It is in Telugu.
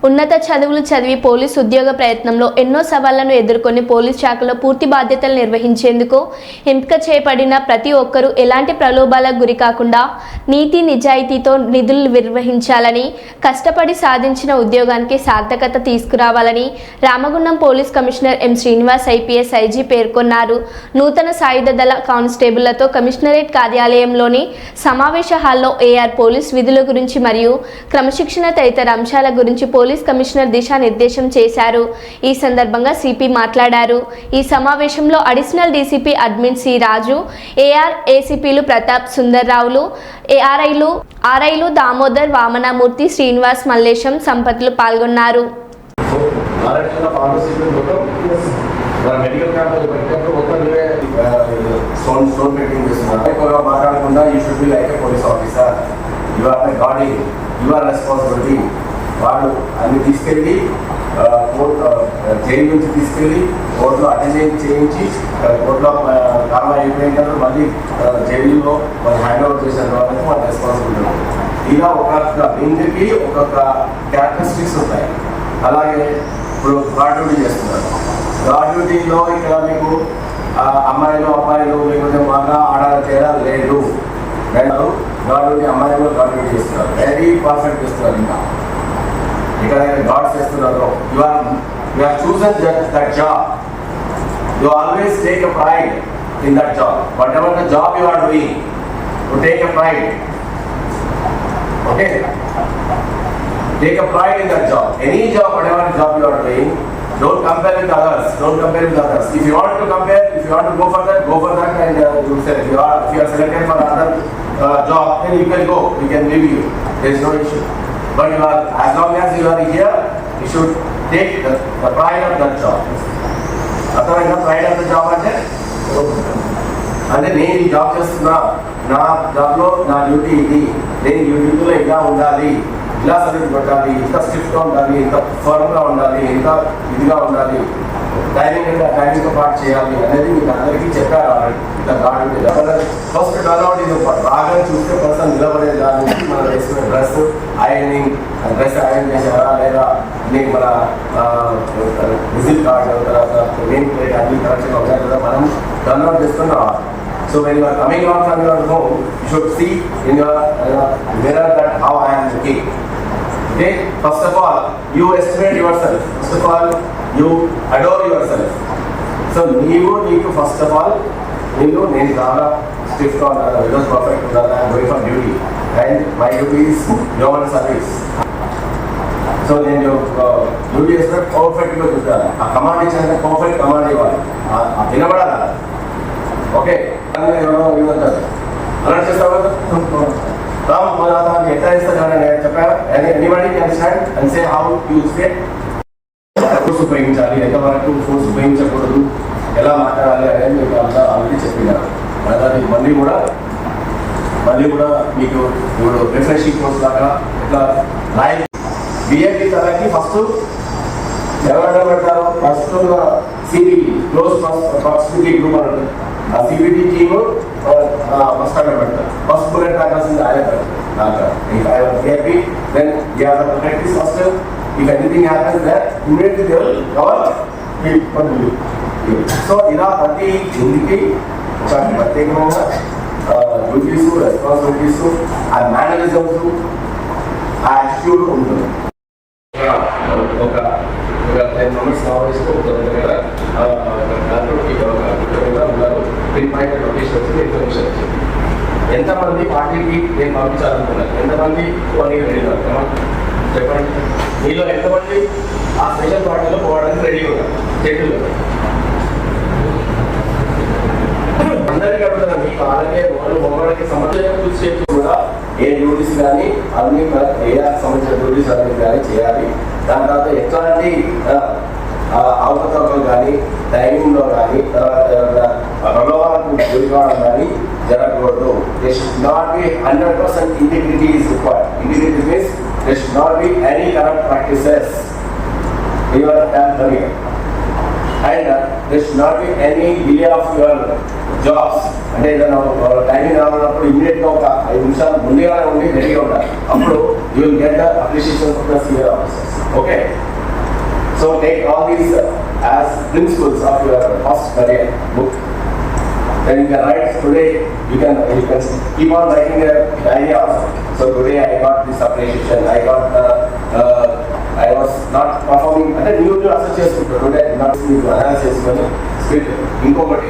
ఉన్నత చదువులు చదివి పోలీస్ ఉద్యోగ ప్రయత్నంలో ఎన్నో సవాళ్లను ఎదుర్కొని పోలీస్ శాఖలో పూర్తి బాధ్యతలు నిర్వహించేందుకు ఎంపిక చేయబడిన ప్రతి ఒక్కరూ ఎలాంటి ప్రలోభాలకు గురి కాకుండా నీతి నిజాయితీతో నిధులు నిర్వహించాలని, కష్టపడి సాధించిన ఉద్యోగానికి సార్థకత తీసుకురావాలని Ramagundam police commissioner M Srinivas IPS IG పేర్కొన్నారు. నూతన సాయుధ దళ కానిస్టేబుళ్లతో కమిషనరేట్ కార్యాలయంలోని సమావేశ హాల్లో ఏఆర్ పోలీస్ విధుల గురించి మరియు క్రమశిక్షణ తదితర అంశాల గురించి పోలీస్ కమిషనర్ దిశానిర్దేశం చేశారు. ఈ సందర్భంగా సిపి మాట్లాడారు. ఈ సమావేశంలో అడిషనల్ డీసీపీ అడ్మిన్ సి రాజు, ఏఆర్ ఏసీపీలు ప్రతాప్, సుందర్రావులు, ఆర్ఐలు దామోదర్, వామనమూర్తి, శ్రీనివాస్, మల్లేశం, సంపత్లు పాల్గొన్నారు. వాళ్ళు అన్ని తీసుకెళ్ళి జైలు నుంచి తీసుకెళ్ళి కోర్టులో అటెండ్ చేయించి కోర్టులో కారణం అయిపోయిన తర్వాత మళ్ళీ జైలులో వాళ్ళు హ్యాండ్ ఓవర్ చేసిన వాళ్ళకి వాళ్ళ రెస్పాన్సిబిలిటీ. ఇలా ఒక్కొక్క వింగ్కి ఒక్కొక్క క్యారెక్టరిస్టిక్స్ ఉంటాయి. అలాగే ఇప్పుడు గార్డ్ డ్యూటీ చేస్తున్నారు. గార్డ్ డ్యూటీలో ఇక్కడ మీకు అమ్మాయిలు అబ్బాయిలు లేకపోతే మగ ఆడ తేడా లేదు. గార్డ్ డ్యూటీ అమ్మాయిలు గార్డ్ డ్యూటీ చేస్తున్నారు, వెరీ పర్ఫెక్ట్ చేస్తున్నారు. ఇంకా ఇక్కడ గాడ్ చేస్తున్నారు. You are chosen that job. You always take a pride in that job. Whatever the job you are doing, you take a pride. Okay, take a pride in that job. Any job, whatever job you are doing, don't compare with others. Don't compare with others. If you want to compare, if you want to go for that, and you say if you are selected for another job, then you can go. We can give you. There is no issue. But you are, as long as you are here, you should take the pride of that job. Otherwise, pride of the job అంటే నేను ఈ జాబ్ చేస్తున్నా, నా జాబ్లో నా డ్యూటీ ఇది, నేను ఈ డ్యూటీలో ఇలా ఉండాలి, ఇలా సర్వీస్ పెట్టాలి, ఇంత స్ట్రిక్ట్గా ఉండాలి, ఇంత ఫర్మ్గా ఉండాలి, ఇంత ఇదిగా ఉండాలి, టైమింగ్ అంటే టైమింగ్తో పాటు చేయాలి అనేది మీకు అందరికీ చెప్పారు. ఇంత గాడ్ ఫస్ట్ టర్న్అవుట్ ఇది బాగా చూస్తే పర్సన్ నిలబడే దాని నుంచి మనం వేసుకునే డ్రెస్ ఐరనింగ్, డ్రెస్ ఐరన్ చేశారా లేదా మీకు మన విజిట్ కార్డు తర్వాత నేమ్ ప్లేట్ అన్ని కరెక్ట్గా ఉన్నాయి కదా మనం టర్న్అవుట్ చేసుకుని రావాలి. So when you are coming out from your home, you should see in your mirror that how I am looking. Okay, first of all, you estimate yourself. First of all, you adore yourself. So you need to first of all, you need to stiff on because perfect that I am going for duty, and my duty is government service. So then your duty is perfect because a command is a perfect command you are. Inabada. Okay, alert చేస్తావా? రామ్ మన ఎట్లా ఇస్తాను చెప్పారా? Anybody can stand and say how use it. Force ఉపయోగించాలి, ఎంతవరకు ఫోర్స్ ఉపయోగించకూడదు, ఎలా మాట్లాడాలి అనేది మీకు అంతా ఆల్రెడీ చెప్పినారు. అది మళ్ళీ కూడా మీకు ఇప్పుడు రిఫ్రెషింగ్ కోర్స్ లాగా ఇట్లా లైవ్ బిఏపీ తరగతి ఫస్ట్ ఎవరైనా పెడతారు. First CBT close proximity group అని ఉంటుంది. ఆ సిబిటి టీమ్ ఫస్ట్ అక్కడ పెడతారు. ఫస్ట్ బుల్లెట్ రాకాల్సింది ఆయనే పెడతారు. BAP then practice first. If anything happens that immediately they will cover. So ఇలా ప్రతి ఇంటికి ఒక ప్రత్యేకమైన డ్యూటీస్, రెస్పాన్సిబిలిటీస్, ఆ మేనరిజమ్స్, ఆ యాటిట్యూడ్ ఉంటుంది. ఒక 10 మెంబర్స్ కావాల్సి లొకేషన్ వచ్చి ఇన్ఫర్మేషన్ వచ్చింది. ఎంతమంది పార్టీకి నేను పంపించాలనుకున్నాను, ఎంతమంది పోనీ రెడీ అవుతామా చెప్పండి. మీలో ఎంతమంది ఆ స్పెషల్ పార్టీలో పోవడానికి రెడీ ఉన్నారు చేతుల్లో? అందరికీ అడుగుతాను. మీకు అలాగే మొమ్మడికి సంబంధించిన చూసి కూడా ఏ డ్యూటీస్ కానీ అన్ని ఏఆర్ సంబంధించిన డ్యూటీస్ అన్ని కానీ చేయాలి. దాని తర్వాత ఎట్లాంటి అవకతవకలు కానీ టైమింగ్లో కానీ తర్వాత ప్రలోభాలకు గురి కావడం కానీ జరగకూడదు. They should not be 100% integrity is required. Integrity means they should not be any corrupt practices in your career, and they should not be any delay of your jobs. అంటే ఏదైనా టైమింగ్ రావాలన్నప్పుడు ఇమీడియట్గా ఒక 5 నిమిషాలు ముందుగానే ఉండి రెడీగా ఉండాలి. అప్పుడు you will get the appreciation of the senior officers. Okay. So take all these as principles of your first career book. Then you can write today. You can keep on writing a diary also. So today I got this appreciation. I was not performing. అంటే న్యూ అసెస్ చేసుకుంటారు. టుడే నాట్ న్యూ అనాలిసిస్ చేసుకొని స్కిల్ ఇంకొకటి